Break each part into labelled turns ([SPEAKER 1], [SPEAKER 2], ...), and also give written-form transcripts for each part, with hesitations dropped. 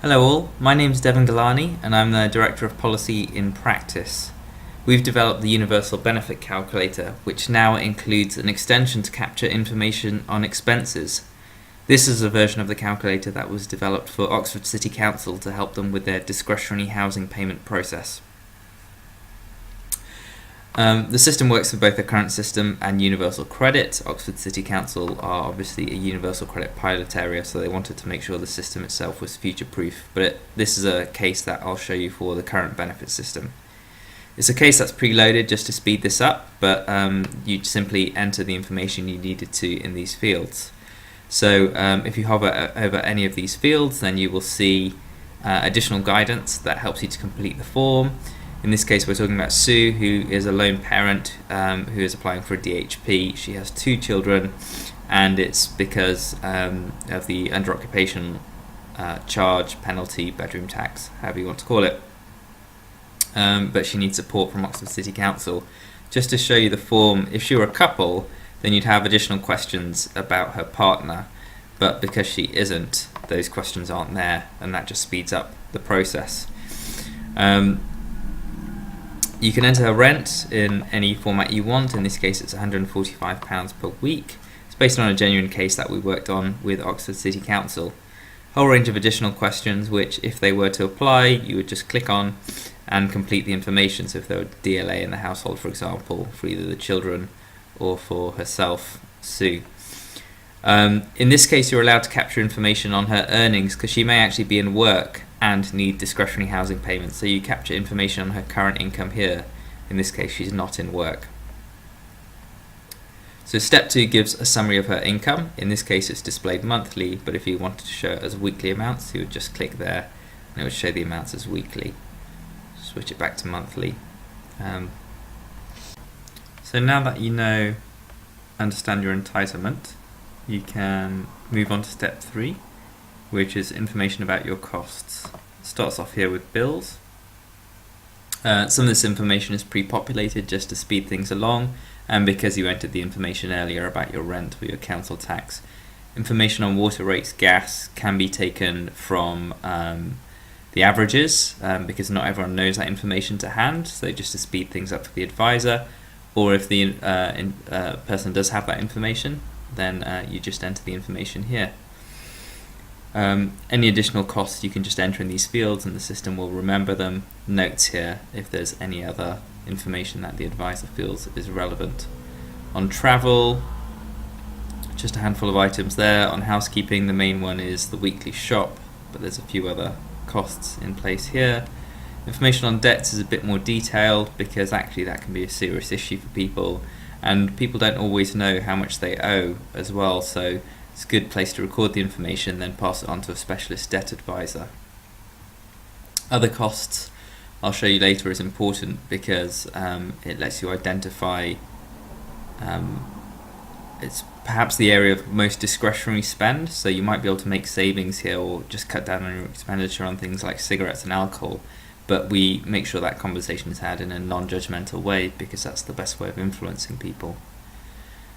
[SPEAKER 1] Hello all, my name is Devon Galani and I'm the Director of Policy in Practice. We've developed the Universal Benefit Calculator, which now includes an extension to capture information on expenses. This is a version of the calculator that was developed for Oxford City Council to help them with their discretionary housing payment process. The system works for both the current system and universal credit. Oxford City Council are obviously a universal credit pilot area, so they wanted to make sure the system itself was future-proof. But this is a case that I'll show you for the current benefit system. It's a case that's preloaded just to speed this up, but you simply enter the information you needed to in these fields. So if you hover over any of these fields, then you will see additional guidance that helps you to complete the form. In this case, we're talking about Sue, who is a lone parent who is applying for a DHP. She has 2 children, and it's because of the under occupation charge, penalty, bedroom tax, however you want to call it. But she needs support from Oxford City Council. Just to show you the form, if she were a couple, then you'd have additional questions about her partner, but because she isn't, those questions aren't there, and that just speeds up the process. You can enter her rent in any format you want. In this case, it's £145 per week. It's based on a genuine case that we worked on with Oxford City Council. A whole range of additional questions which, if they were to apply, you would just click on and complete the information. So if there were DLA in the household, for example, for either the children or for herself, Sue. In this case, you're allowed to capture information on her earnings because she may actually be in work and need discretionary housing payments. So you capture information on her current income here. In this case, she's not in work. So step 2 gives a summary of her income. In this case, it's displayed monthly, but if you wanted to show it as weekly amounts, you would just click there and it would show the amounts as weekly. Switch it back to monthly. So now that you understand your entitlement, you can move on to step 3, which is information about your costs. It starts off here with bills. Some of this information is pre-populated just to speed things along, and because you entered the information earlier about your rent or your council tax. Information on water rates, gas can be taken from the averages, because not everyone knows that information to hand, so just to speed things up for the advisor, or if the person does have that information, then you just enter the information here. Any additional costs you can just enter in these fields and the system will remember them. Notes here if there's any other information that the advisor feels is relevant. On travel, just a handful of items there. On housekeeping, the main one is the weekly shop, but there's a few other costs in place here. Information on debts is a bit more detailed because actually that can be a serious issue for people, and people don't always know how much they owe as well, so it's a good place to record the information, then pass it on to a specialist debt advisor. Other costs I'll show you later is important because it lets you identify it's perhaps the area of most discretionary spend, so you might be able to make savings here or just cut down on your expenditure on things like cigarettes and alcohol, but we make sure that conversation is had in a non-judgmental way because that's the best way of influencing people.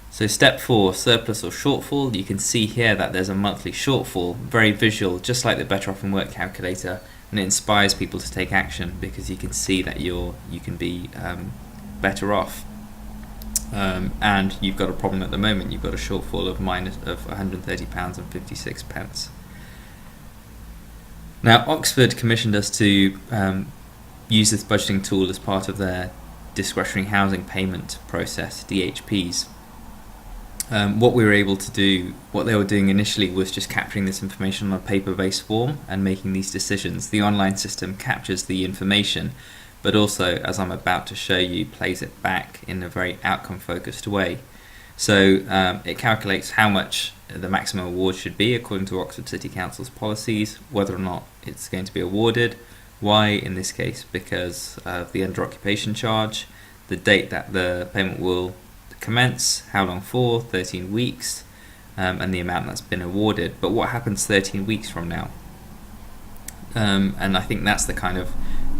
[SPEAKER 1] So step 4, surplus or shortfall. You can see here that there's a monthly shortfall, very visual, just like the Better Off in Work calculator, and it inspires people to take action because you can see that you can be better off. And you've got a problem at the moment. You've got a shortfall of £130.56. Now, Oxford commissioned us to use this budgeting tool as part of their discretionary housing payment process, DHPs. What we were able to do, what they were doing initially was just capturing this information on a paper-based form and making these decisions. The online system captures the information, but also, as I'm about to show you, plays it back in a very outcome-focused way. So it calculates how much the maximum award should be according to Oxford City Council's policies, whether or not it's going to be awarded, why in this case because of the under occupation charge, the date that the payment will commence, how long for, 13 weeks, and the amount that's been awarded. But what happens 13 weeks from now? And I think that's the kind of,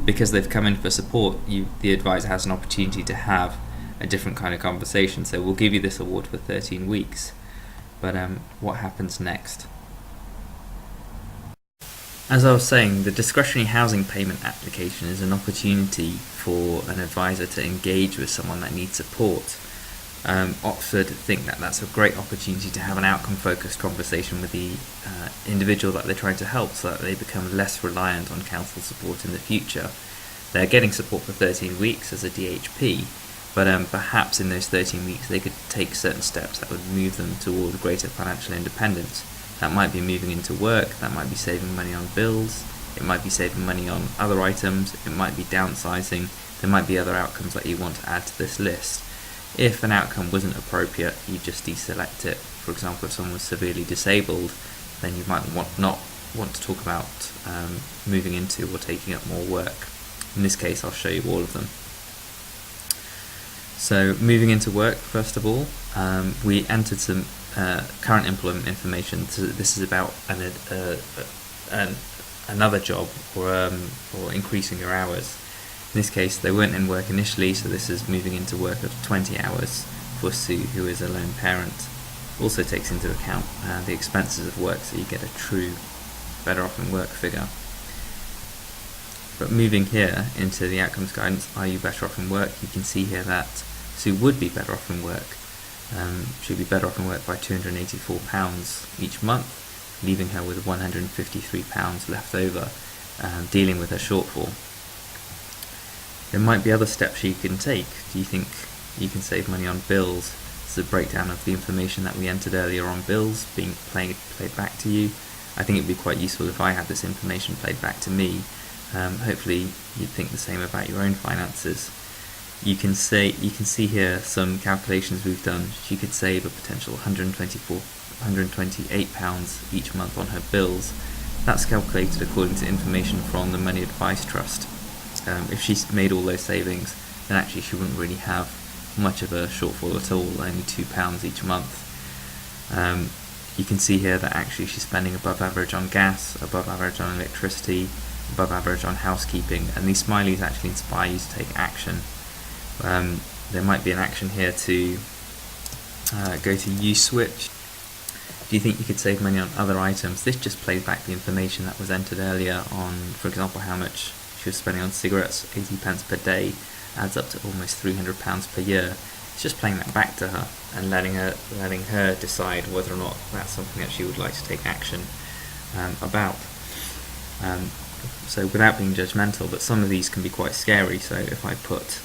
[SPEAKER 1] because they've come in for support, the advisor has an opportunity to have a different kind of conversation. So we'll give you this award for 13 weeks, but what happens next? As I was saying, the discretionary housing payment application is an opportunity for an advisor to engage with someone that needs support. Oxford think that that's a great opportunity to have an outcome-focused conversation with the individual that they're trying to help, so that they become less reliant on council support in the future. They're getting support for 13 weeks as a DHP, but perhaps in those 13 weeks they could take certain steps that would move them toward greater financial independence. That might be moving into work, that might be saving money on bills, it might be saving money on other items, it might be downsizing, there might be other outcomes that you want to add to this list. If an outcome wasn't appropriate, you just deselect it. For example, if someone was severely disabled, then you might not want to talk about moving into or taking up more work. In this case, I'll show you all of them. So moving into work, first of all, we entered some current employment information. So this is about another job or increasing your hours. In this case, they weren't in work initially, so this is moving into work of 20 hours for Sue, who is a lone parent. Also takes into account the expenses of work, so you get a true better off in work figure. But moving here into the outcomes guidance, are you better off in work? You can see here that Sue would be better off in work. She'd be better off in work by £284 each month, leaving her with £153 left over, dealing with her shortfall. There might be other steps you can take. Do you think you can save money on bills? This is a breakdown of the information that we entered earlier on bills being played back to you. I think it would be quite useful if I had this information played back to me. Hopefully you'd think the same about your own finances. You can see here some calculations we've done. She could save a potential £128 each month on her bills. That's calculated according to information from the Money Advice Trust. If she's made all those savings, then actually she wouldn't really have much of a shortfall at all, only £2 each month. You can see here that actually she's spending above average on gas, above average on electricity, above average on housekeeping, and these smileys actually inspire you to take action. There might be an action here to go to use switch. Do you think you could save money on other items? This just plays back the information that was entered earlier on, for example, how much she was spending on cigarettes. 80p per day adds up to almost £300 per year. It's just playing that back to her and letting her decide whether or not that's something that she would like to take action about. So without being judgmental, but some of these can be quite scary. So if I put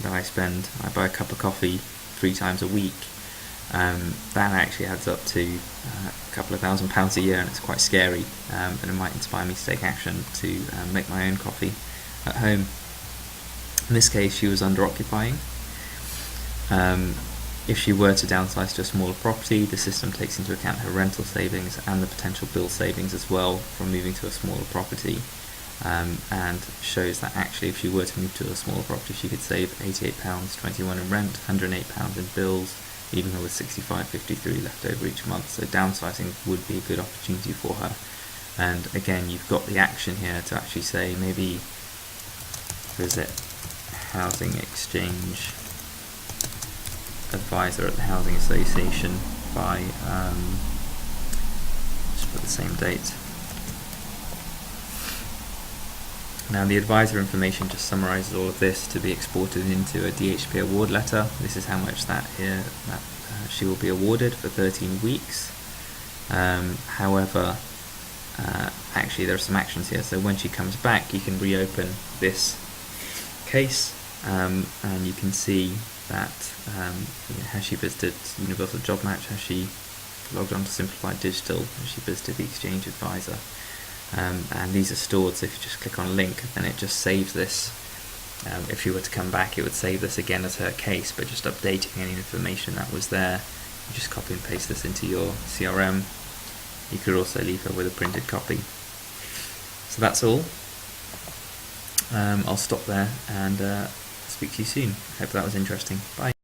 [SPEAKER 1] that I buy a cup of coffee 3 times a week, that actually adds up to a couple of £1,000 a year, and it's quite scary, and it might inspire me to take action to make my own coffee at home. In this case, she was under occupying. If she were to downsize to a smaller property, the system takes into account her rental savings and the potential bill savings as well from moving to a smaller property, and shows that actually if she were to move to a smaller property, she could save £88.21 in rent, £108 in bills, leaving her with £65.53 left over each month. So downsizing would be a good opportunity for her. And again, you've got the action here to actually say maybe visit housing exchange advisor at the Housing Association by just put the same date. Now the advisor information just summarises all of this to be exported into a DHP award letter. This is how much that she will be awarded for 13 weeks. However, actually there are some actions here. So when she comes back, you can reopen this case, and you can see that has she visited Universal Job Match, has she logged on to Simplified Digital, has she visited the Exchange Advisor, and these are stored. So if you just click on link, then it just saves this. If she were to come back, it would save this again as her case, but just updating any information that was there. You just copy and paste this into your CRM. You could also leave her with a printed copy. So that's all. I'll stop there and speak to you soon. Hope that was interesting. Bye.